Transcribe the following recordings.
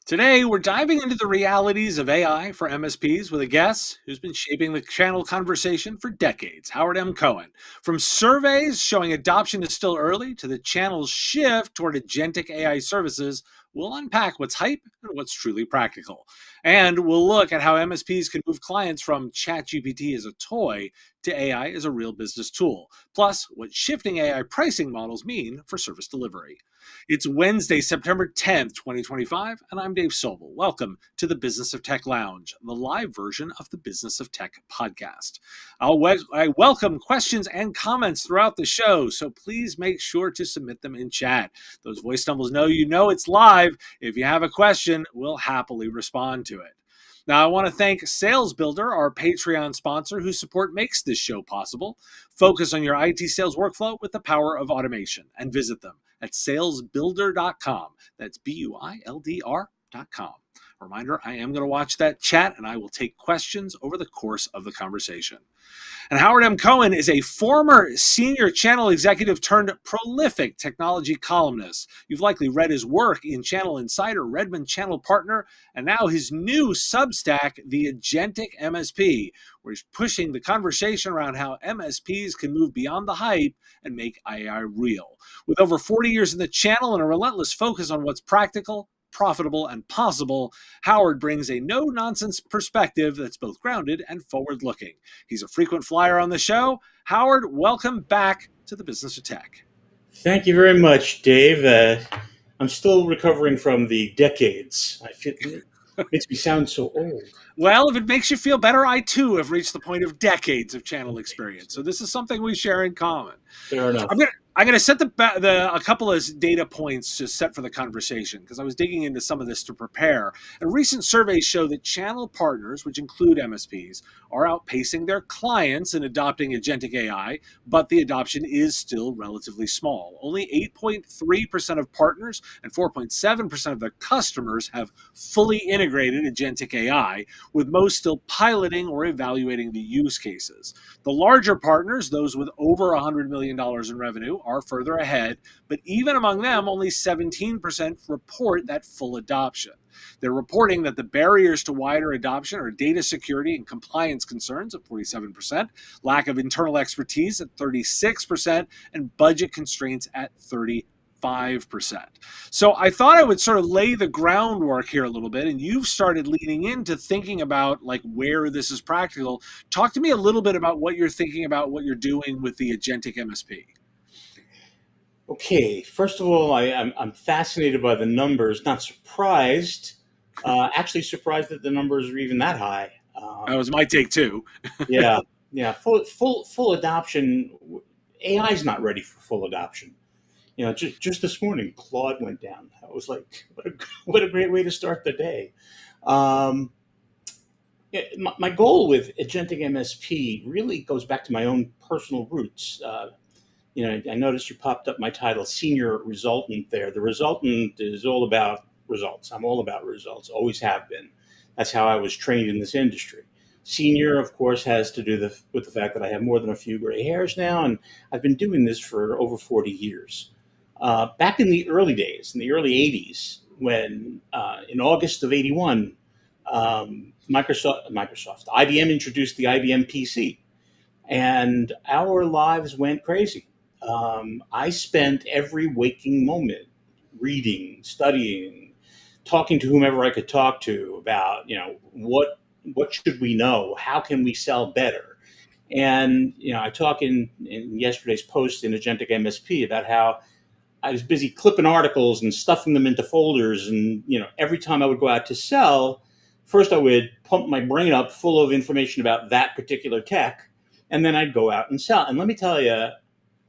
Today, we're diving into the realities of AI for MSPs with a guest who's been shaping the channel conversation for decades, Howard M. Cohen. From surveys showing adoption is still early to the channel's shift toward agentic AI services, we'll unpack what's hype and what's truly practical. And we'll look at how MSPs can move clients from ChatGPT as a toy to AI as a real business tool, plus what shifting AI pricing models mean for service delivery. It's Wednesday, September 10th, 2025, and I'm Dave Sobel. Welcome to the Business of Tech Lounge, the live version of the Business of Tech podcast. I welcome questions and comments throughout the show, so please make sure to submit them in chat. Those voice stumbles know you know it's live. If you have a question, we'll happily respond to it. Now, I want to thank Sales Builder, our Patreon sponsor, whose support makes this show possible. Focus on your IT sales workflow with the power of automation and visit them at salesbuilder.com. That's BUILDR.com. Reminder, I am going to watch that chat and I will take questions over the course of the conversation. And Howard M. Cohen is a former senior channel executive turned prolific technology columnist. You've likely read his work in Channel Insider, Redmond Channel Partner, and now his new Substack, the Agentic MSP, where he's pushing the conversation around how MSPs can move beyond the hype and make AI real. With over 40 years in the channel and a relentless focus on what's practical, profitable, and possible, Howard brings a no-nonsense perspective that's both grounded and forward-looking. He's a frequent flyer on the show. Howard, welcome back to the Business of Tech. Thank you very much, Dave. I'm still recovering from the decades. It makes me sound so old. Well, if it makes you feel better, I too have reached the point of decades of channel experience. So this is something we share in common. Fair enough. I'm going to set a couple of data points to set for the conversation because I was digging into some of this to prepare. And recent surveys show that channel partners, which include MSPs, are outpacing their clients in adopting agentic AI, but the adoption is still relatively small. Only 8.3% of partners and 4.7% of their customers have fully integrated agentic AI, with most still piloting or evaluating the use cases. The larger partners, those with over $100 million in revenue, are further ahead, but even among them, only 17% report that full adoption. They're reporting that the barriers to wider adoption are data security and compliance concerns at 47%, lack of internal expertise at 36%, and budget constraints at 30%. 5%. So I thought I would sort of lay the groundwork here a little bit, and you've started leaning into thinking about like where this is practical. Talk to me a little bit about what you're thinking about, what you're doing with the agentic MSP. Okay, first of all, I'm fascinated by the numbers. Not surprised. Actually, surprised that the numbers are even that high. That was my take too. Yeah, yeah. Full adoption. AI is not ready for full adoption. Just this morning, Claude went down. I was like, what a great way to start the day. My goal with agentic MSP really goes back to my own personal roots. I noticed you popped up my title, Senior Resultant there. The resultant is all about results. I'm all about results, always have been. That's how I was trained in this industry. Senior, of course, has to do with the fact that I have more than a few gray hairs now, and I've been doing this for over 40 years. Back in the early days, in the early 80s, when in August of 81, IBM introduced the IBM PC, and our lives went crazy. I spent every waking moment reading, studying, talking to whomever I could talk to about, what should we know? How can we sell better? And, I talk in yesterday's post in Agentic MSP about how I was busy clipping articles and stuffing them into folders. And, every time I would go out to sell, first I would pump my brain up full of information about that particular tech, and then I'd go out and sell. And let me tell you,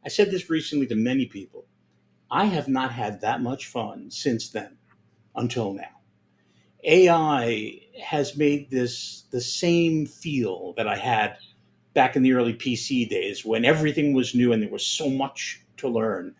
I said this recently to many people, I have not had that much fun since then until now. AI has made this the same feel that I had back in the early PC days when everything was new and there was so much to learn.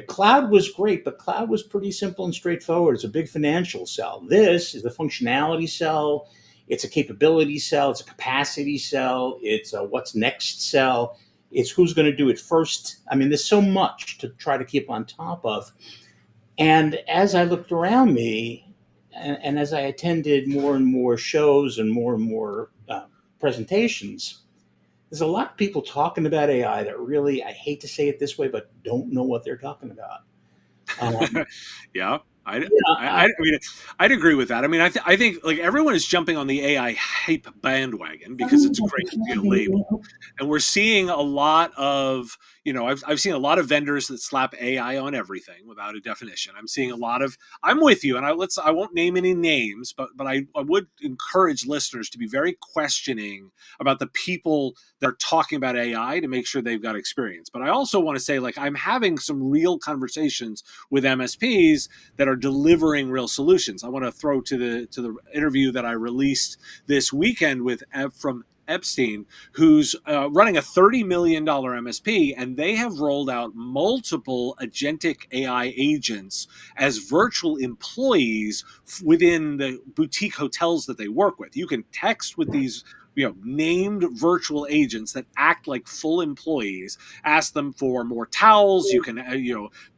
Cloud was great, but cloud was pretty simple and straightforward. It's a big financial sell. This is a functionality sell. It's a capability sell. It's a capacity sell. It's a what's next sell. It's who's going to do it first. I mean, there's so much to try to keep on top of. And as I looked around me, and as I attended more and more shows and more presentations, there's a lot of people talking about AI that really, I hate to say it this way, but don't know what they're talking about. Um, Yeah, yeah, I mean, I'd agree with that. I mean, I think like everyone is jumping on the AI hype bandwagon because it's a great, label, and we're seeing a lot of, I've seen a lot of vendors that slap AI on everything without a definition. I'm seeing a lot of. I'm with you, and I won't name any names, but I would encourage listeners to be very questioning about the people that are talking about AI to make sure they've got experience. But I also want to say, like, I'm having some real conversations with MSPs that are delivering real solutions. I want to throw to the interview that I released this weekend with from Epstein, who's running a $30 million MSP, and they have rolled out multiple agentic AI agents as virtual employees within the boutique hotels that they work with. You can text with these named virtual agents that act like full employees, ask them for more towels. You can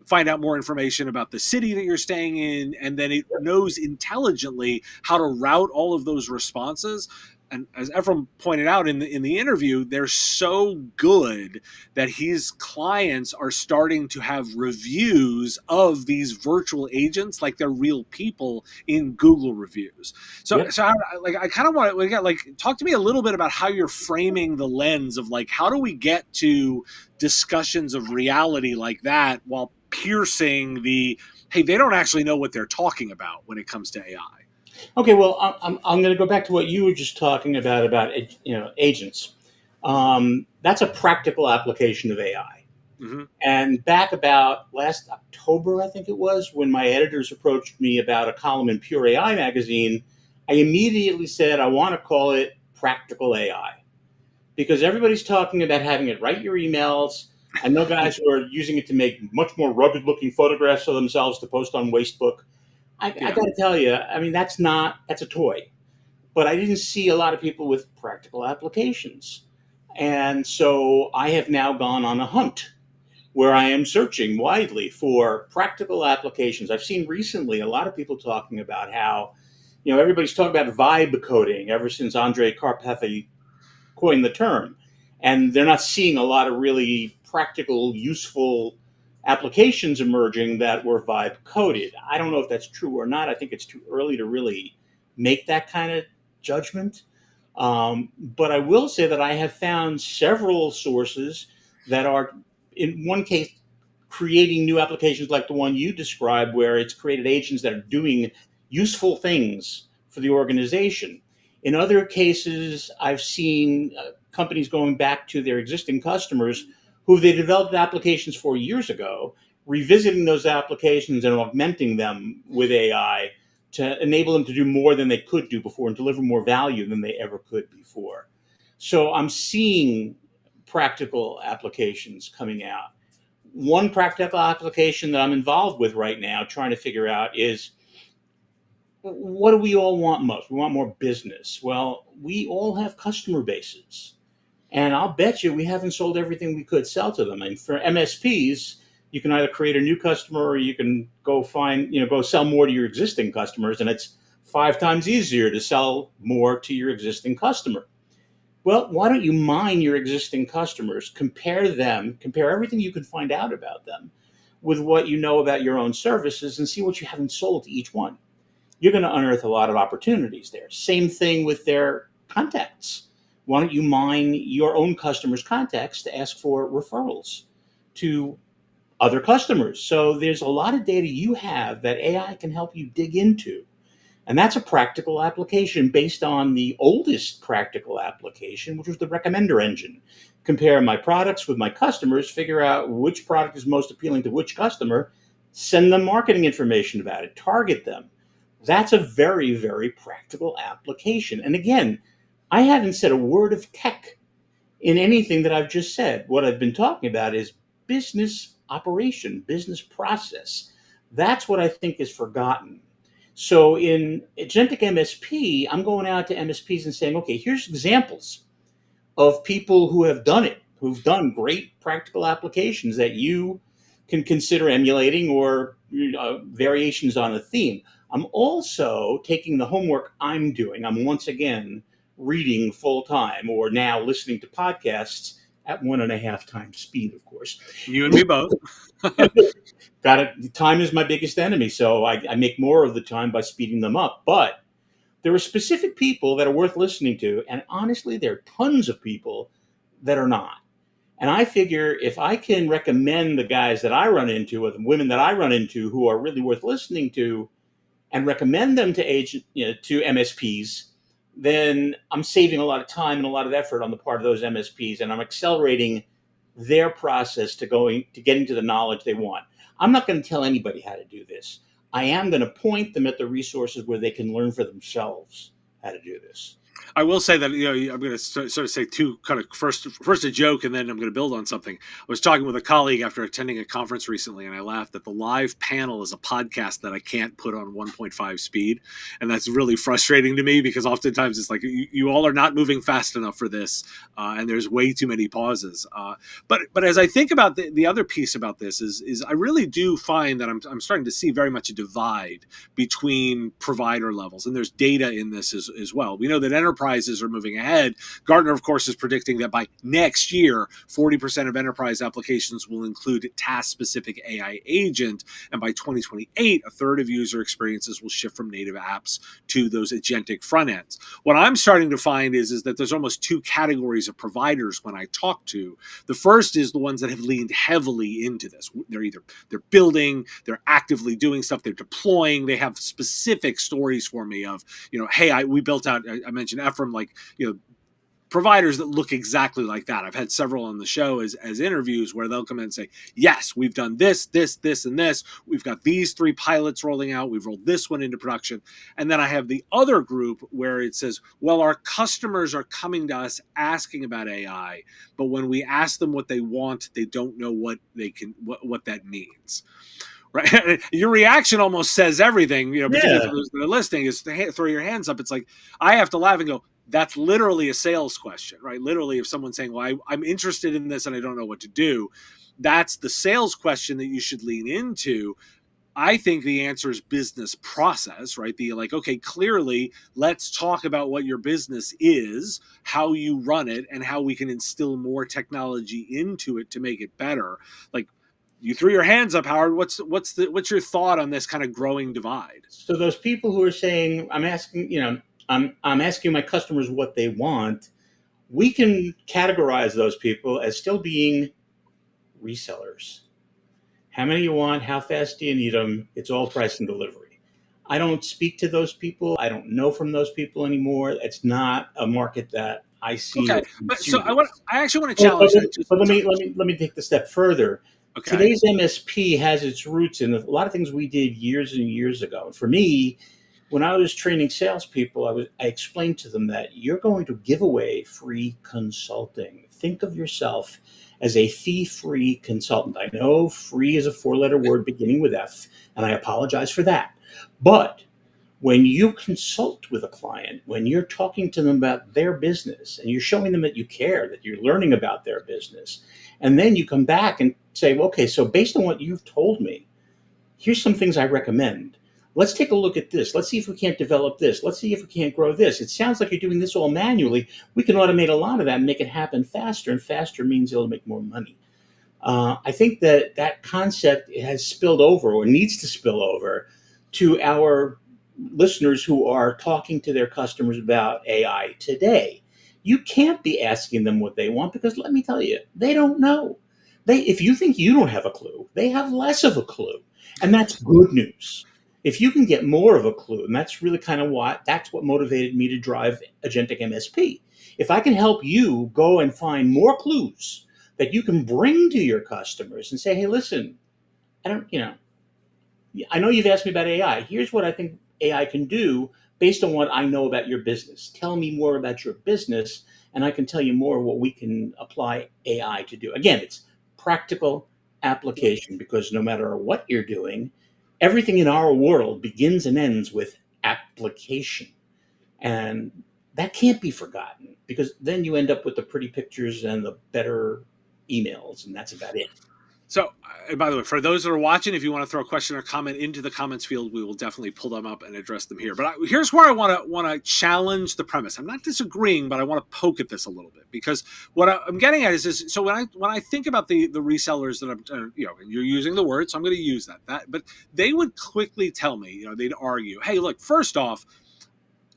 find out more information about the city that you're staying in, and then it knows intelligently how to route all of those responses. And as Ephraim pointed out in the interview, they're so good that his clients are starting to have reviews of these virtual agents like they're real people in Google reviews. So, yep. I kind of want to talk to me a little bit about how you're framing the lens of like how do we get to discussions of reality like that while piercing the hey, they don't actually know what they're talking about when it comes to AI. Okay, well, I'm going to go back to what you were just talking about agents. That's a practical application of AI. Mm-hmm. And back about last October, I think it was, when my editors approached me about a column in Pure AI magazine, I immediately said I want to call it Practical AI because everybody's talking about having it write your emails. I know guys who are using it to make much more rugged-looking photographs of themselves to post on Wastebook. I Yeah. got to tell you, I mean, that's a toy. But I didn't see a lot of people with practical applications. And so I have now gone on a hunt where I am searching widely for practical applications. I've seen recently a lot of people talking about how, everybody's talking about vibe coding ever since Andre Karpathy coined the term. And they're not seeing a lot of really practical, useful applications emerging that were vibe coded. I don't know if that's true or not. I think it's too early to really make that kind of judgment. But I will say that I have found several sources that are, in one case, creating new applications like the one you described, where it's created agents that are doing useful things for the organization. In other cases, I've seen companies going back to their existing customers who they developed applications for years ago, revisiting those applications and augmenting them with AI to enable them to do more than they could do before and deliver more value than they ever could before. So I'm seeing practical applications coming out. One practical application that I'm involved with right now, trying to figure out, is what do we all want most? We want more business. Well, we all have customer bases. And I'll bet you we haven't sold everything we could sell to them. And for MSPs, you can either create a new customer or you can go go sell more to your existing customers. And it's 5 times easier to sell more to your existing customer. Well, why don't you mine your existing customers, compare everything you can find out about them with what you know about your own services and see what you haven't sold to each one. You're going to unearth a lot of opportunities there. Same thing with their contacts. Why don't you mine your own customers' contacts to ask for referrals to other customers? So there's a lot of data you have that AI can help you dig into. And that's a practical application based on the oldest practical application, which was the recommender engine. Compare my products with my customers, figure out which product is most appealing to which customer, send them marketing information about it, target them. That's a very, very practical application. And again, I haven't said a word of tech in anything that I've just said. What I've been talking about is business operation, business process. That's what I think is forgotten. So in agentic MSP, I'm going out to MSPs and saying, okay, here's examples of people who have done it, who've done great practical applications that you can consider emulating or variations on a theme. I'm also taking the homework I'm doing. I'm once again reading full time or now listening to podcasts at 1.5 times speed, of course. You and me both. Got it. Time is my biggest enemy, so I make more of the time by speeding them up. But there are specific people that are worth listening to, and honestly, there are tons of people that are not. And I figure if I can recommend the guys that I run into or the women that I run into who are really worth listening to and recommend them to to MSPs, then I'm saving a lot of time and a lot of effort on the part of those MSPs, and I'm accelerating their process to getting to the knowledge they want. I'm not going to tell anybody how to do this. I am going to point them at the resources where they can learn for themselves how to do this. I will say that I'm going to sort of say two kind of first a joke, and then I'm going to build on something. I was talking with a colleague after attending a conference recently, and I laughed that the live panel is a podcast that I can't put on 1.5 speed, and that's really frustrating to me because oftentimes it's like you all are not moving fast enough for this, and there's way too many pauses. But as I think about the other piece about this is I really do find that I'm starting to see very much a divide between provider levels, and there's data in this as well. We know that enterprises are moving ahead. Gartner, of course, is predicting that by next year, 40% of enterprise applications will include task-specific AI agent, and by 2028, a third of user experiences will shift from native apps to those agentic front ends. What I'm starting to find is that there's almost two categories of providers when I talk to. The first is the ones that have leaned heavily into this. They're building, they're actively doing stuff, they're deploying, they have specific stories for me of, hey, we built out, I mentioned Ephraim, like, providers that look exactly like that. I've had several on the show as interviews where they'll come in and say, yes, we've done this, and this. We've got these 3 pilots rolling out. We've rolled this one into production. And then I have the other group where it says, well, our customers are coming to us asking about AI, but when we ask them what they want, they don't know what that means. Right. Your reaction almost says everything, particularly Yeah. for those that are listening, is to throw your hands up. It's like, I have to laugh and go, that's literally a sales question, right? Literally, if someone's saying, well, I'm interested in this and I don't know what to do, that's the sales question that you should lean into. I think the answer is business process, right? Okay, clearly, let's talk about what your business is, how you run it, and how we can instill more technology into it to make it better. Like, you threw your hands up, Howard. What's your thought on this kind of growing divide? So those people who are saying, I'm asking my customers what they want, we can categorize those people as still being resellers. How many you want? How fast do you need them? It's all price and delivery. I don't speak to those people. I don't know from those people anymore. It's not a market that I see Okay, or but so pursue. I actually want to But, but, challenge that. Just but let sorry. me take the step further. Okay. Today's MSP has its roots in a lot of things we did years and years ago. For me, when I was training salespeople, I explained to them that you're going to give away free consulting. Think of yourself as a fee-free consultant. I know free is a 4-letter word beginning with F, and I apologize for that. But when you consult with a client, when you're talking to them about their business and you're showing them that you care, that you're learning about their business, and then you come back and say, well, okay, so based on what you've told me, here's some things I recommend. Let's take a look at this. Let's see if we can't develop this. Let's see if we can't grow this. It sounds like you're doing this all manually. We can automate a lot of that and make it happen faster, and faster means it'll make more money. I think that concept has spilled over or needs to spill over to our listeners who are talking to their customers about AI today. You can't be asking them what they want because let me tell you, they don't know. If you think you don't have a clue, they have less of a clue. And that's good news. If you can get more of a clue, and that's really kind of that's what motivated me to drive Agentic MSP. If I can help you go and find more clues that you can bring to your customers and say, hey, listen, I know you've asked me about AI. Here's what I think AI can do based on what I know about your business. Tell me more about your business, and I can tell you more what we can apply AI to do. Again, it's practical application because no matter what you're doing, everything in our world begins and ends with application. And that can't be forgotten because then you end up with the pretty pictures and the better emails, and that's about it. So, and by the way, for those that are watching, if you want to throw a question or comment into the comments field, we will definitely pull them up and address them here. But here's where I want to challenge the premise. I'm not disagreeing, but I want to poke at this a little bit, because what I'm getting at is so when I think about the resellers that I'm, you're using the word, so I'm going to use but they would quickly tell me, they'd argue, hey, look, first off,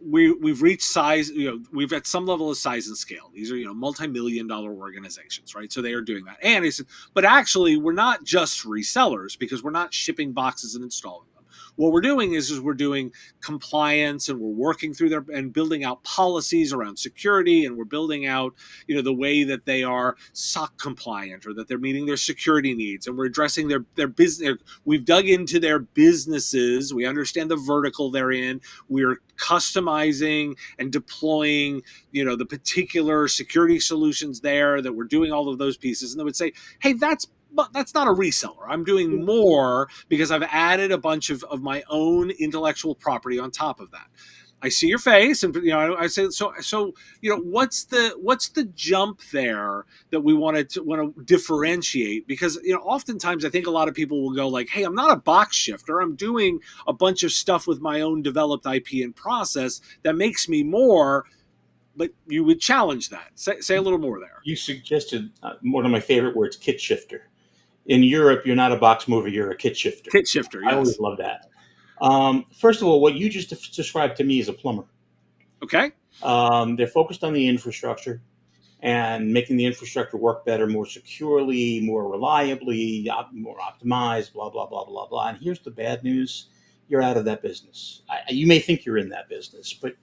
we've reached size, we've at some level of size and scale. These are, multi-million dollar organizations, right? So they are doing that. And he said, but actually we're not just resellers, because we're not shipping boxes and installing them. What we're doing is we're doing compliance, and we're working through their and building out policies around security, and we're building out, the way that they are SOC compliant, or that they're meeting their security needs, and we're addressing their business. We've dug into their businesses. We understand the vertical they're in. We're customizing and deploying, the particular security solutions there, that we're doing all of those pieces. And they would say, hey, that's not a reseller. I'm doing more because I've added a bunch of my own intellectual property on top of that. I see your face, and I say so. What's the jump there that we want to differentiate? Because oftentimes I think a lot of people will go like, "Hey, I'm not a box shifter. I'm doing a bunch of stuff with my own developed IP and process that makes me more." But you would challenge that. Say a little more there. You suggested one of my favorite words, kit shifter. In Europe, you're not a box mover, you're a kit shifter. Kit shifter, I always yes. love that. First of all, what you just described to me is a plumber. Okay. They're focused on the infrastructure and making the infrastructure work better, more securely, more reliably, more optimized, blah, blah, blah, blah, blah. And here's the bad news. You're out of that business. You may think you're in that business, but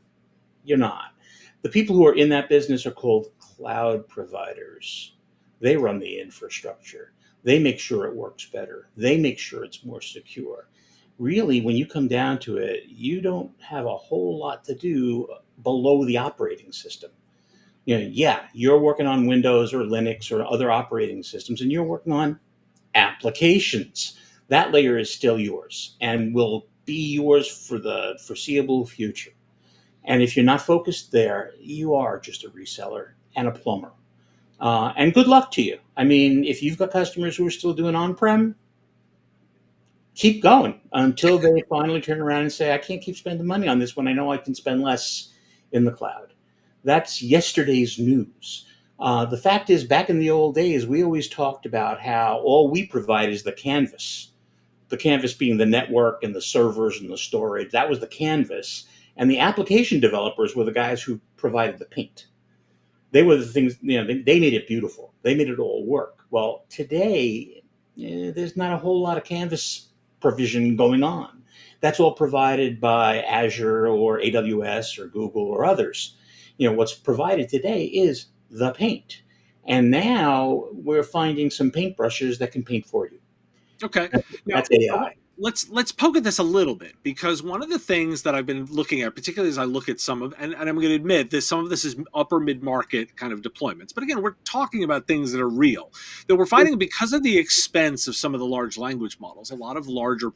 you're not. The people who are in that business are called cloud providers. They run the infrastructure. They make sure it works better. They make sure it's more secure. Really, when you come down to it, you don't have a whole lot to do below the operating system. Yeah, you're working on Windows or Linux or other operating systems, and you're working on applications. That layer is still yours and will be yours for the foreseeable future. And if you're not focused there, you are just a reseller and a plumber. And good luck to you. I mean, if you've got customers who are still doing on-prem, keep going until they finally turn around and say, I can't keep spending money on this when I know I can spend less in the cloud. That's yesterday's news. The fact is, back in the old days, we always talked about how all we provide is the canvas being the network and the servers and the storage. That was the canvas. And the application developers were the guys who provided the paint. They were the things, they made it beautiful. They made it all work. Well, today, there's not a whole lot of canvas provision going on. That's all provided by Azure or AWS or Google or others. What's provided today is the paint. And now we're finding some paintbrushes that can paint for you. Okay. Now, That's AI. let's poke at this a little bit, because one of the things that I've been looking at, particularly as I look at some of, and I'm going to admit this, some of this is upper mid-market kind of deployments, but again, we're talking about things that are real, that we're finding because of the expense of some of the large language models. A lot of larger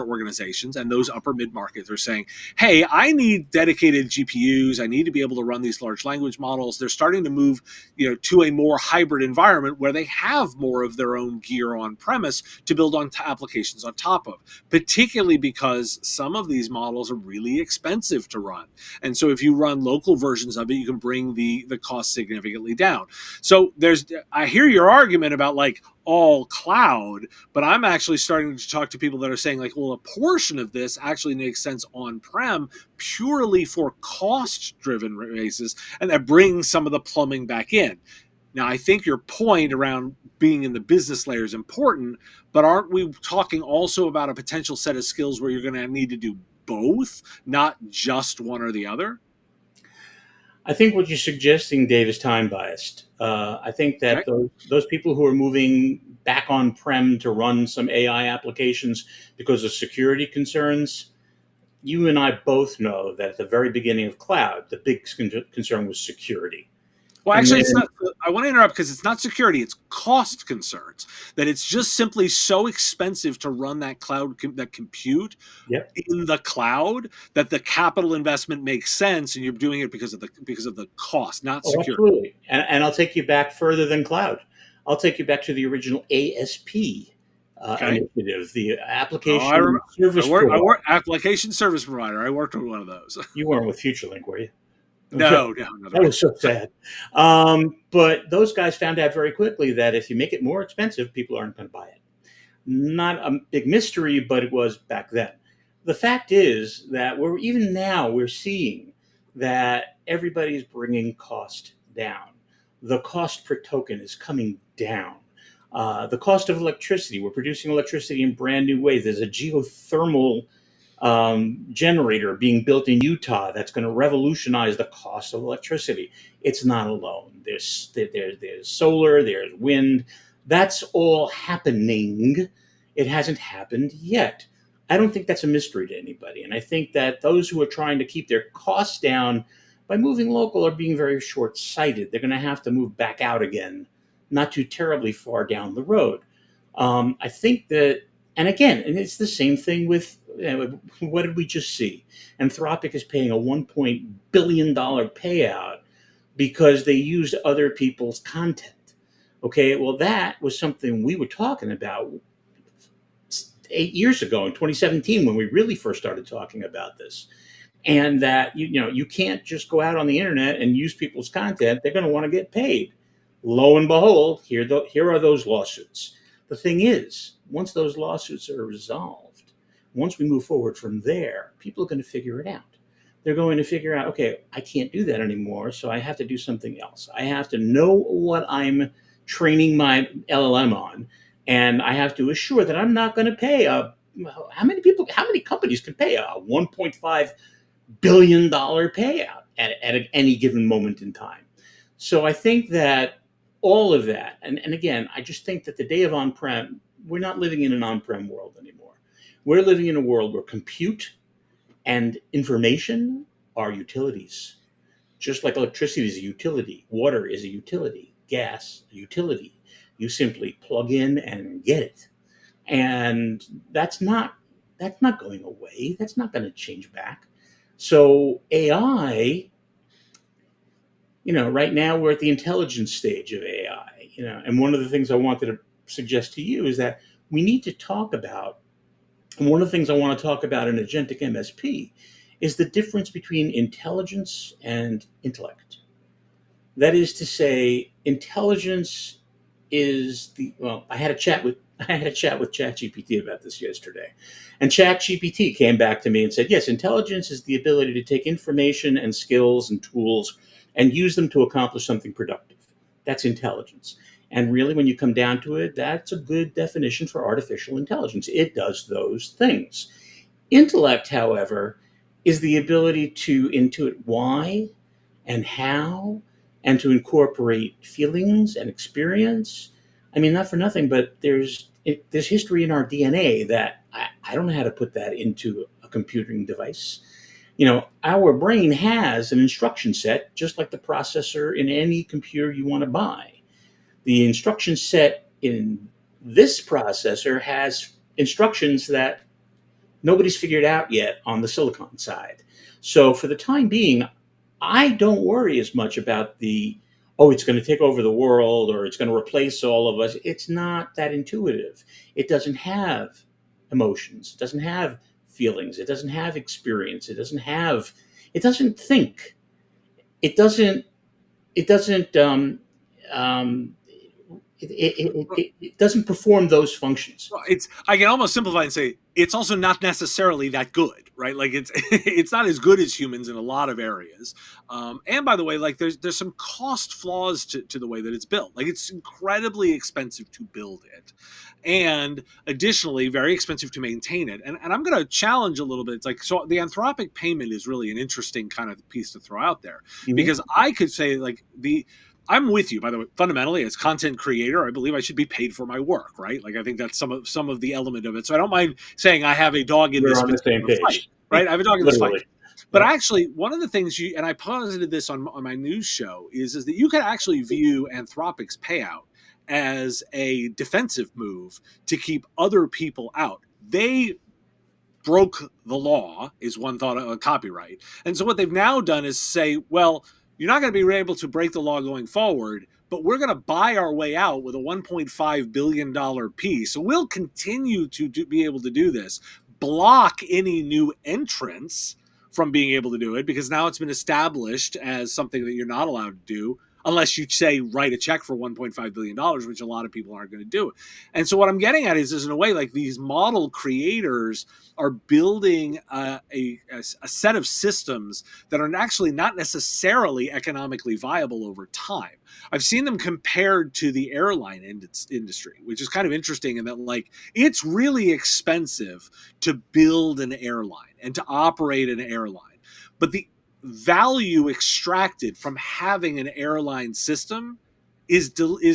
organizations and those upper mid-markets are saying, hey, I need dedicated GPUs. I need to be able to run these large language models. They're starting to move, to a more hybrid environment where they have more of their own gear on premise to build on applications on top of, particularly because some of these models are really expensive to run. And so if you run local versions of it, you can bring the cost significantly down. So I hear your argument about like all cloud, but I'm actually starting to talk to people that are saying like, well, a portion of this actually makes sense on-prem purely for cost-driven basis, and that brings some of the plumbing back in. Now, I think your point around being in the business layer is important, but aren't we talking also about a potential set of skills where you're going to need to do both, not just one or the other? I think what you're suggesting, Dave, is time biased. I think that Okay. those people who are moving back on prem to run some AI applications because of security concerns, you and I both know that at the very beginning of cloud, the big concern was security. Well, And actually, it's then, not. I want to interrupt because it's not security; it's cost concerns. That it's just simply so expensive to run that that compute yeah, in the cloud, that the capital investment makes sense, and you're doing it because of the cost, not oh, security. absolutely. And I'll take you back further than cloud. I'll take you back to the original ASP Okay. initiative, the Oh, application service I provider. work application service provider. I worked on one of those. You weren't with FutureLink, were you? No, the That right. was so sad. But those guys found out very quickly that if you make it more expensive, people aren't going to buy it. Not a big mystery, but it was back then. The fact is that we're seeing that everybody's bringing cost down. The cost per token is coming down. The cost of electricity, we're producing electricity in brand new ways. There's a geothermal generator being built in Utah that's going to revolutionize the cost of electricity. It's not alone. There's solar, there's wind. That's all happening. It hasn't happened yet. I don't think that's a mystery to anybody. And I think that those who are trying to keep their costs down by moving local are being very short sighted. They're going to have to move back out again, not too terribly far down the road. I think that, and again, and it's the same thing with what did we just see? Anthropic is paying a $1 billion payout because they used other people's content. Okay, well, that was something we were talking about 8 years ago in 2017 when we really first started talking about this. And that you can't just go out on the internet and use people's content. They're going to want to get paid. Lo and behold, here are those lawsuits. The thing is, once those lawsuits are resolved, once we move forward from there, people are going to figure it out. They're going to figure out, okay, I can't do that anymore, so I have to do something else. I have to know what I'm training my LLM on, and I have to assure that I'm not going to pay how many companies can pay a 1.5 billion dollar payout at any given moment in time. So I think that all of that, and again, I just think that the day of on-prem, we're not living in an on-prem world anymore. We're living in a world where compute and information are utilities. Just like electricity is a utility, water is a utility, gas, a utility. You simply plug in and get it. And that's not going away. That's not going to change back. So AI, right now we're at the intelligence stage of AI, and one of the things I wanted to suggest to you is that we need to talk about, and one of the things I want to talk about in agentic MSP is the difference between intelligence and intellect. That is to say, intelligence is I had a chat with ChatGPT about this yesterday, and ChatGPT came back to me and said, yes, intelligence is the ability to take information and skills and tools and use them to accomplish something productive. That's intelligence. And really, when you come down to it, that's a good definition for artificial intelligence. It does those things. Intellect, however, is the ability to intuit why and how, and to incorporate feelings and experience. I mean, not for nothing, but there's history in our DNA that I don't know how to put that into a computing device. Our brain has an instruction set, just like the processor in any computer you want to buy. The instruction set in this processor has instructions that nobody's figured out yet on the silicon side. So for the time being, I don't worry as much about it's going to take over the world or it's going to replace all of us. It's not that intuitive. It doesn't have emotions. It doesn't have feelings. It doesn't have experience. It doesn't think. It doesn't, it doesn't, um, it doesn't perform those functions. Well, it's I can almost simplify and say it's also not necessarily that good, right? Like it's it's not as good as humans in a lot of areas. And by the way, like there's some cost flaws to the way that it's built. Like it's incredibly expensive to build it, and additionally very expensive to maintain it. And I'm going to challenge a little bit. It's like, so the Anthropic payment is really an interesting kind of piece to throw out there, Mhm. because I could say like I'm with you, by the way. Fundamentally, as content creator, I believe I should be paid for my work, right? Like I think that's some of the element of it. So I don't mind saying I have a dog in We're this on the same particular fight, page. right? I have a dog in this fight. Literally. But Yeah. actually, one of the things and I posited this on my news show is that you can actually view Anthropic's payout as a defensive move to keep other people out. They broke the law, is one thought of copyright. And so what they've now done is say, well, you're not going to be able to break the law going forward, but we're going to buy our way out with a $1.5 billion piece. So we'll continue to be able to do this, block any new entrants from being able to do it, because now it's been established as something that you're not allowed to do unless you say write a check for $1.5 billion, which a lot of people aren't going to do. And so what I'm getting at is in a way, like, these model creators are building a set of systems that are actually not necessarily economically viable over time. I've seen them compared to the airline industry, which is kind of interesting in that, like, it's really expensive to build an airline and to operate an airline. But the value extracted from having an airline system is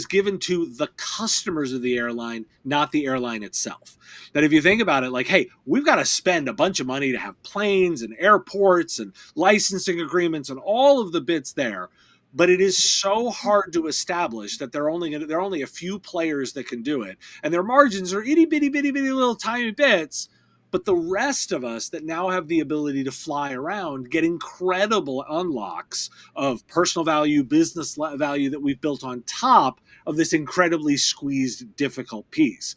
given to the customers of the airline, not the airline itself. That if you think about it, like, hey, we've got to spend a bunch of money to have planes and airports and licensing agreements and all of the bits there, but it is so hard to establish that there are only a few players that can do it, and their margins are itty bitty bitty bitty little tiny bits. But the rest of us that now have the ability to fly around get incredible unlocks of personal value, business value that we've built on top of this incredibly squeezed, difficult piece.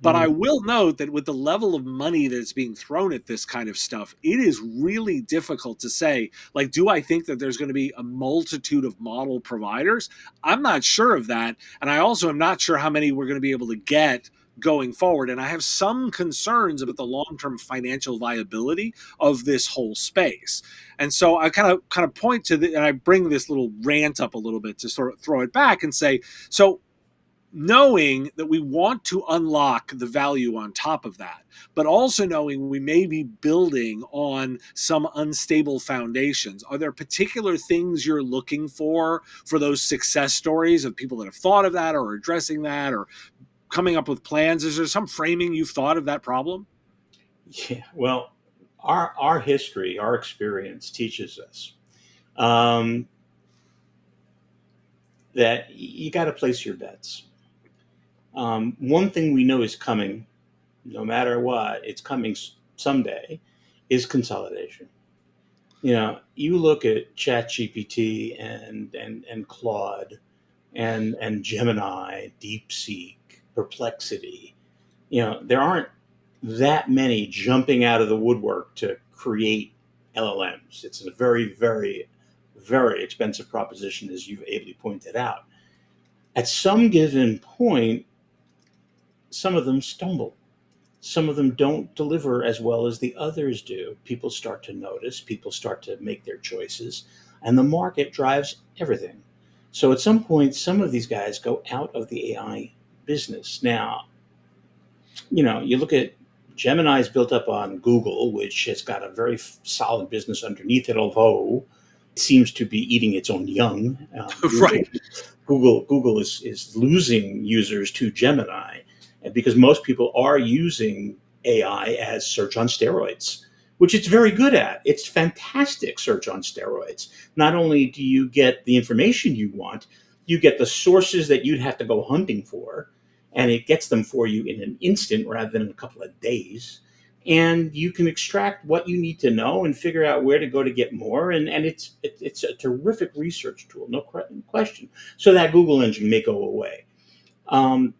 But I Mhm. will note that with the level of money that's being thrown at this kind of stuff, it is really difficult to say, like, do I think that there's going to be a multitude of model providers? I'm not sure of that. And I also am not sure how many we're going to be able to get going forward. And I have some concerns about the long-term financial viability of this whole space. And so I kind of point to and I bring this little rant up a little bit to sort of throw it back and say, so knowing that we want to unlock the value on top of that, but also knowing we may be building on some unstable foundations, are there particular things you're looking for those success stories of people that have thought of that or addressing that or coming up with plans? Is there some framing you've thought of that problem? Yeah, well, our history, our experience teaches us um, that you got to place your bets. One thing we know is coming, no matter what, it's coming someday, is consolidation. You look at ChatGPT and Claude and Gemini, DeepSeek, Perplexity. There aren't that many jumping out of the woodwork to create LLMs. It's a very, very, very expensive proposition, as you've ably pointed out. At some given point, some of them stumble. Some of them don't deliver as well as the others do. People start to notice, people start to make their choices, and the market drives everything. So at some point, some of these guys go out of the AI business. Now, you look at Gemini's built up on Google, which has got a very solid business underneath it, although it seems to be eating its own young. Google, Right. Google is losing users to Gemini because most people are using AI as search on steroids, which it's very good at. It's fantastic search on steroids. Not only do you get the information you want, you get the sources that you'd have to go hunting for, and it gets them for you in an instant rather than a couple of days. And you can extract what you need to know and figure out where to go to get more. And it's a terrific research tool, no question. So that Google engine may go away. Um,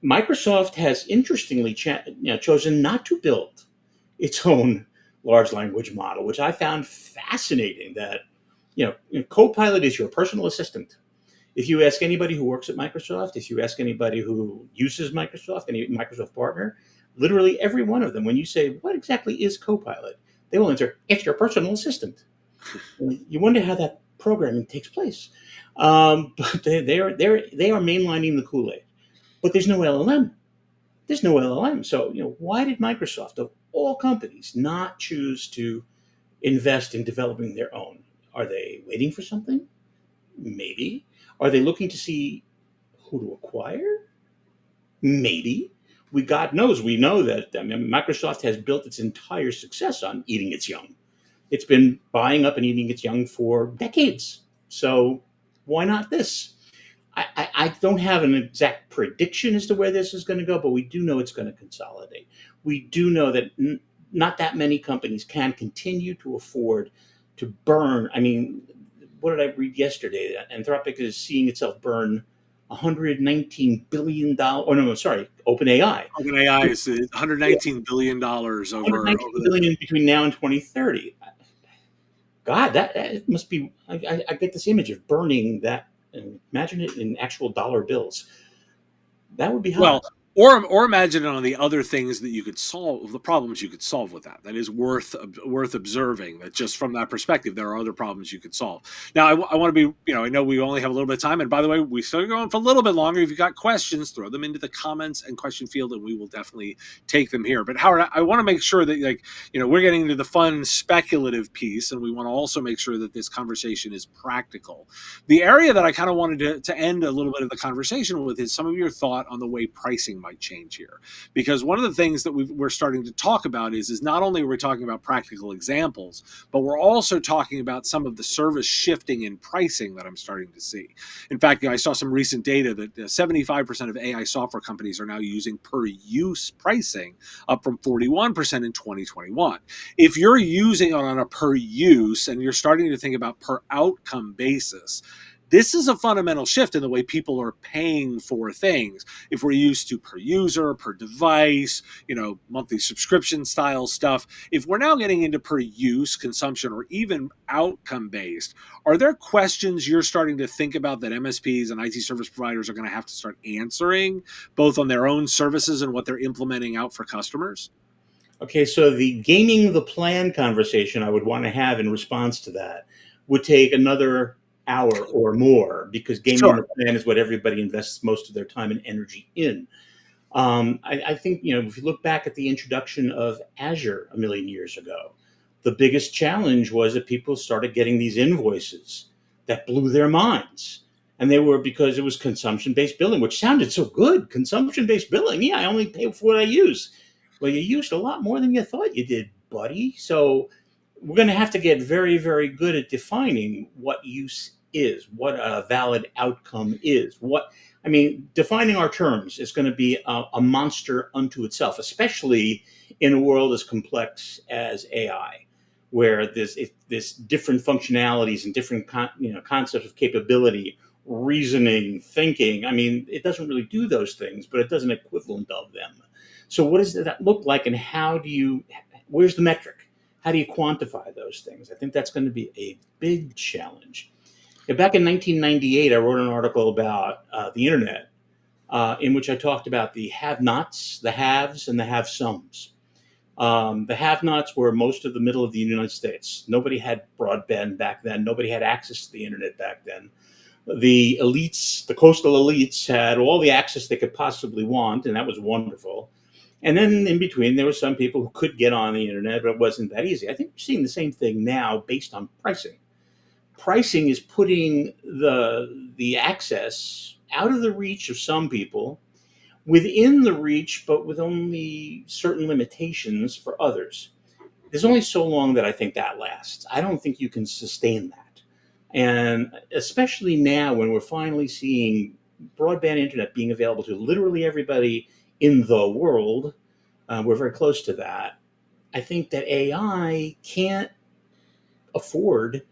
Microsoft has interestingly chosen not to build its own large language model, which I found fascinating. That Copilot is your personal assistant. If you ask anybody who works at Microsoft, if you ask anybody who uses Microsoft, any Microsoft partner, literally every one of them, when you say, what exactly is Copilot? They will answer, it's your personal assistant. And you wonder how that programming takes place. But they are mainlining the Kool-Aid. But there's no LLM. There's no LLM. So, why did Microsoft, of all companies, not choose to invest in developing their own? Are they waiting for something? Maybe. Are they looking to see who to acquire? Maybe. God knows, we know that Microsoft has built its entire success on eating its young. It's been buying up and eating its young for decades. So why not this? I don't have an exact prediction as to where this is going to go, but we do know it's going to consolidate. We do know that not that many companies can continue to afford to burn. I mean, what did I read yesterday? That Anthropic is seeing itself burn $119 billion. Oh no, sorry, OpenAI. OpenAI is Yeah, $119 billion over 119 the. billion between now and 2030. God, that must be. I get this image of burning that, and imagine it in actual dollar bills. That would be hot. Well, or imagine it on the other things that you could solve, the problems you could solve with that. That is worth observing. That just from that perspective, there are other problems you could solve. Now, I want to be, I know we only have a little bit of time, and by the way, we still going for a little bit longer. If you've got questions, throw them into the comments and question field, and we will definitely take them here. But Howard, I want to make sure that we're getting into the fun speculative piece, and we want to also make sure that this conversation is practical. The area that I kind of wanted to end a little bit of the conversation with is some of your thought on the way pricing might change here. Because one of the things that we're starting to talk about is not only are we talking about practical examples, but we're also talking about some of the service shifting in pricing that I'm starting to see. In fact, I saw some recent data that 75% of AI software companies are now using per use pricing, up from 41% in 2021. If you're using it on a per use and you're starting to think about per outcome basis, this is a fundamental shift in the way people are paying for things. If we're used to per user, per device, monthly subscription style stuff, if we're now getting into per use consumption or even outcome based, are there questions you're starting to think about that MSPs and IT service providers are going to have to start answering, both on their own services and what they're implementing out for customers? Okay, so the gaming the plan conversation I would want to have in response to that would take another hour or more, because gaming the Sure. plan is what everybody invests most of their time and energy in. I think, if you look back at the introduction of Azure a million years ago, the biggest challenge was that people started getting these invoices that blew their minds. And they were because it was consumption based billing, which sounded so good. Consumption based billing. Yeah, I only pay for what I use. Well, you used a lot more than you thought you did, buddy. So we're going to have to get very, very good at defining what use is, what a valid outcome is. Defining our terms is going to be a monster unto itself, especially in a world as complex as AI, where there's different functionalities and different concepts of capability, reasoning, thinking. It doesn't really do those things, but it does an equivalent of them. So what does that look like, and where's the metric? How do you quantify those things? I think that's going to be a big challenge. Back in 1998, I wrote an article about the internet, in which I talked about the have-nots, the haves, and the have-somes. The have-nots were most of the middle of the United States. Nobody had broadband back then. Nobody had access to the internet back then. The elites, the coastal elites, had all the access they could possibly want, and that was wonderful. And then in between, there were some people who could get on the internet, but it wasn't that easy. I think we're seeing the same thing now based on pricing. Pricing is putting the access out of the reach of some people, within the reach, but with only certain limitations for others. There's only so long that I think that lasts. I don't think you can sustain that. And especially now, when we're finally seeing broadband internet being available to literally everybody in the world, we're very close to that. I think that AI can't afford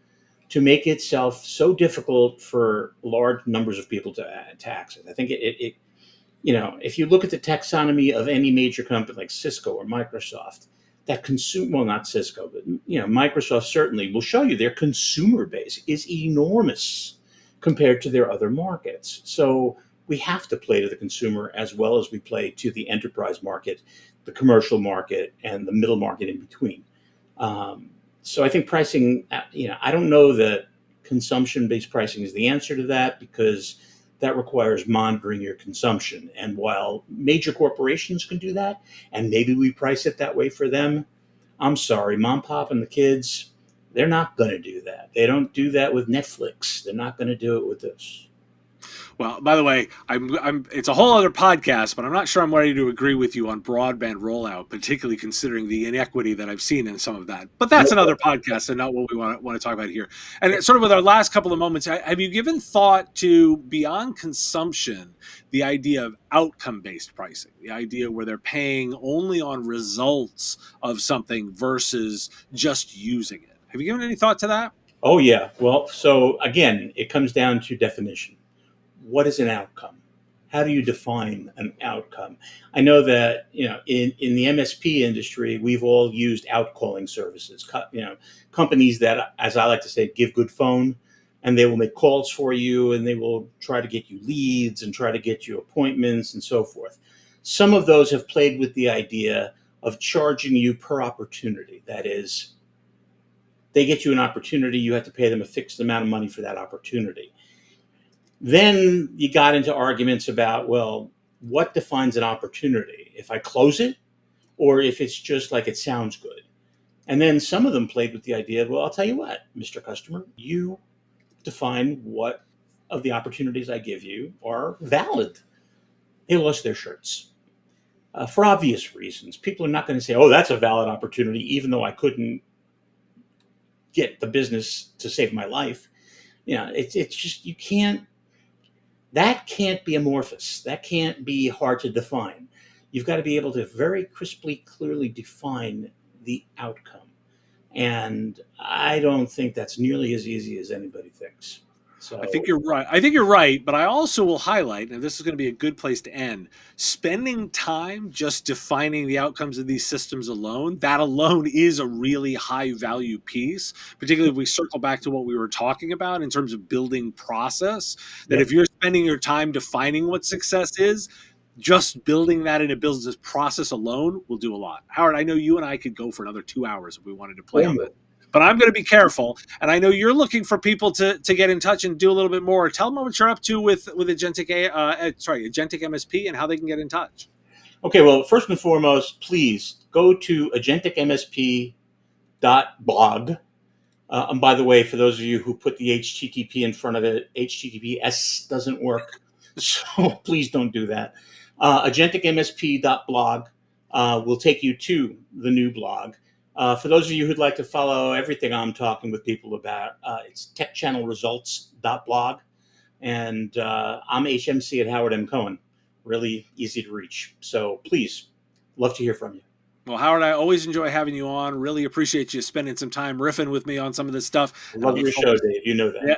to make itself so difficult for large numbers of people to access. I think if you look at the taxonomy of any major company like Cisco or Microsoft, not Cisco, but Microsoft certainly will show you their consumer base is enormous compared to their other markets. So we have to play to the consumer as well as we play to the enterprise market, the commercial market, and the middle market in between. So I think pricing, I don't know that consumption-based pricing is the answer to that, because that requires monitoring your consumption. And while major corporations can do that, and maybe we price it that way for them, I'm sorry, mom, pop, and the kids, they're not going to do that. They don't do that with Netflix. They're not going to do it with this. Well, by the way, it's a whole other podcast, but I'm not sure I'm ready to agree with you on broadband rollout, particularly considering the inequity that I've seen in some of that. But that's another podcast and not what we want to talk about here. And sort of with our last couple of moments, have you given thought to, beyond consumption, the idea of outcome-based pricing, the idea where they're paying only on results of something versus just using it? Have you given any thought to that? Oh, yeah. Well, so again, it comes down to definition. What is an outcome? How do you define an outcome? I know that in the MSP industry, we've all used outcalling services. Companies that, as I like to say, give good phone, and they will make calls for you, and they will try to get you leads and try to get you appointments and so forth. Some of those have played with the idea of charging you per opportunity. That is, they get you an opportunity, you have to pay them a fixed amount of money for that opportunity. Then you got into arguments about, well, what defines an opportunity? If I close it, or if it's just like it sounds good? And then some of them played with the idea of, well, I'll tell you what, Mr. Customer, you define what of the opportunities I give you are valid. They lost their shirts for obvious reasons. People are not going to say, oh, that's a valid opportunity, even though I couldn't get the business to save my life. It's just, you can't, that can't be amorphous. That can't be hard to define. You've got to be able to very crisply, clearly define the outcome. And I don't think that's nearly as easy as anybody thinks. So, I think you're right. I think you're right, but I also will highlight, and this is going to be a good place to end, spending time just defining the outcomes of these systems alone, that alone is a really high value piece, particularly if we circle back to what we were talking about in terms of building process, that yep. if you're spending your time defining what success is, just building that in a business process alone will do a lot. Howard, I know you and I could go for another 2 hours if we wanted to play on this, but I'm going to be careful. And I know you're looking for people to get in touch and do a little bit more. Tell them what you're up to with agentic agentic MSP and how they can get in touch. Okay, well, first and foremost, please go to agenticmsp.blog. And by the way, for those of you who put the HTTP in front of it, HTTPS doesn't work. So please don't do that. Agenticmsp.blog will take you to the new blog. For those of you who'd like to follow everything I'm talking with people about, it's techchannelresults.blog. And I'm HMC at Howard M. Cohen. Really easy to reach. So please, love to hear from you. Well, Howard, I always enjoy having you on. Really appreciate you spending some time riffing with me on some of this stuff. And I Love look your forward show, Dave. You know that. Yeah.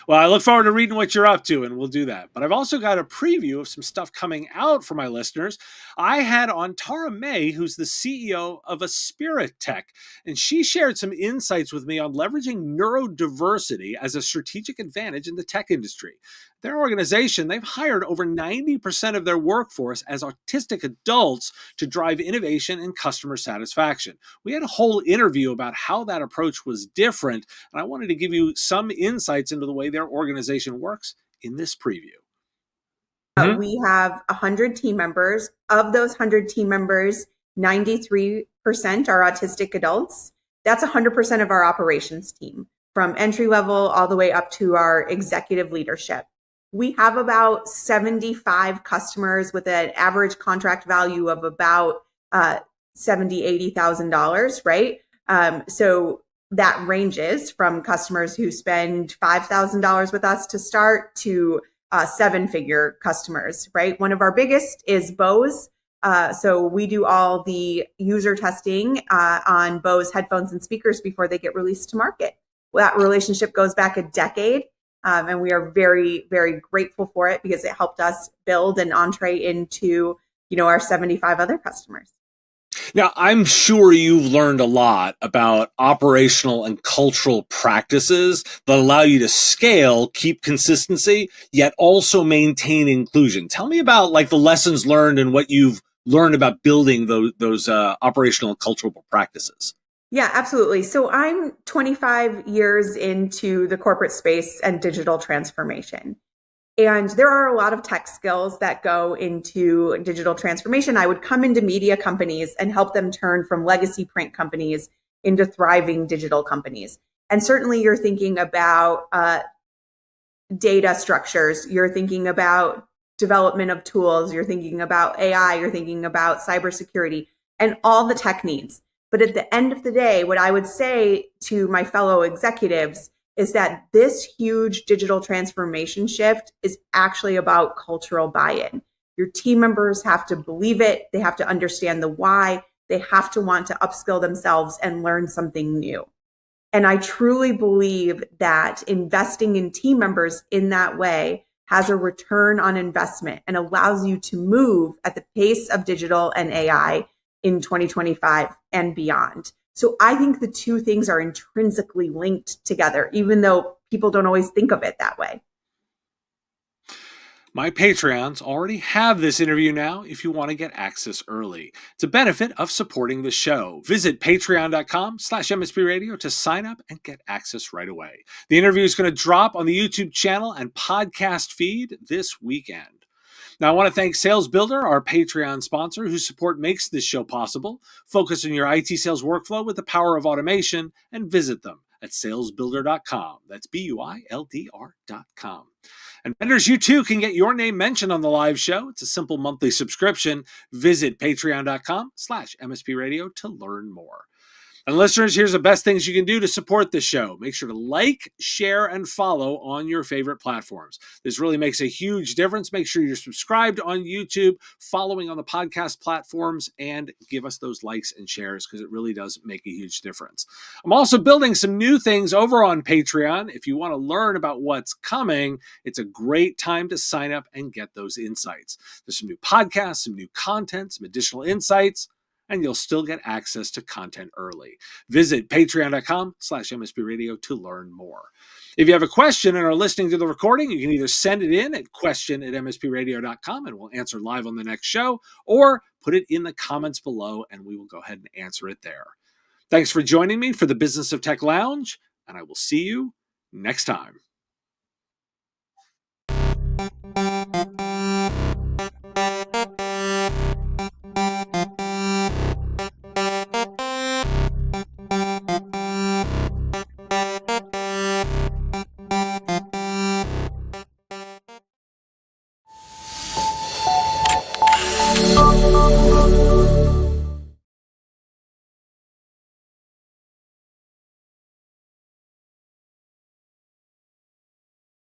Well, I look forward to reading what you're up to, and we'll do that. But I've also got a preview of some stuff coming out for my listeners. I had on Tara May, who's the CEO of a Spirit Tech, and she shared some insights with me on leveraging neurodiversity as a strategic advantage in the tech industry. Their organization, they've hired over 90% of their workforce as autistic adults to drive innovation and customer satisfaction. We had a whole interview about how that approach was different, and I wanted to give you some insights into the way their organization works in this preview. We have 100 team members. Of those 100 team members, 93% are autistic adults. That's 100% of our operations team, from entry level all the way up to our executive leadership. We have about 75 customers with an average contract value of about $70,000, $80,000, right? So that ranges from customers who spend $5,000 with us to start to seven-figure customers, right? One of our biggest is Bose. So we do all the user testing on Bose headphones and speakers before they get released to market. Well, that relationship goes back a decade. And we are very, very grateful for it because it helped us build an entree into, our 75 other customers. Now, I'm sure you've learned a lot about operational and cultural practices that allow you to scale, keep consistency, yet also maintain inclusion. Tell me about the lessons learned and what you've learned about building those operational and cultural practices. Yeah, absolutely. So I'm 25 years into the corporate space and digital transformation. And there are a lot of tech skills that go into digital transformation. I would come into media companies and help them turn from legacy print companies into thriving digital companies. And certainly you're thinking about data structures, you're thinking about development of tools, you're thinking about AI, you're thinking about cybersecurity and all the tech needs. But at the end of the day, what I would say to my fellow executives is that this huge digital transformation shift is actually about cultural buy-in. Your team members have to believe it. They have to understand the why. They have to want to upskill themselves and learn something new. And I truly believe that investing in team members in that way has a return on investment and allows you to move at the pace of digital and AI in 2025 and beyond. So I think the two things are intrinsically linked together, even though people don't always think of it that way. My Patreons already have this interview now if you want to get access early. It's a benefit of supporting the show. Visit patreon.com/MSP Radio to sign up and get access right away. The interview is going to drop on the YouTube channel and podcast feed this weekend. Now, I want to thank Sales Builder, our Patreon sponsor, whose support makes this show possible. Focus on your IT sales workflow with the power of automation and visit them at salesbuilder.com. That's BUILDR.com. And vendors, you too can get your name mentioned on the live show. It's a simple monthly subscription. Visit patreon.com/MSP Radio to learn more. And listeners, here's the best things you can do to support the show. Make sure to like, share, and follow on your favorite platforms. This really makes a huge difference. Make sure you're subscribed on YouTube, following on the podcast platforms, and give us those likes and shares because it really does make a huge difference. I'm also building some new things over on Patreon. If you want to learn about what's coming, it's a great time to sign up and get those insights. There's some new podcasts, some new content, some additional insights, and you'll still get access to content early. Visit patreon.com/MSP Radio to learn more. If you have a question and are listening to the recording, you can either send it in at question@mspradio.com and we'll answer live on the next show, or put it in the comments below and we will go ahead and answer it there. Thanks for joining me for the Business of Tech Lounge, and I will see you next time.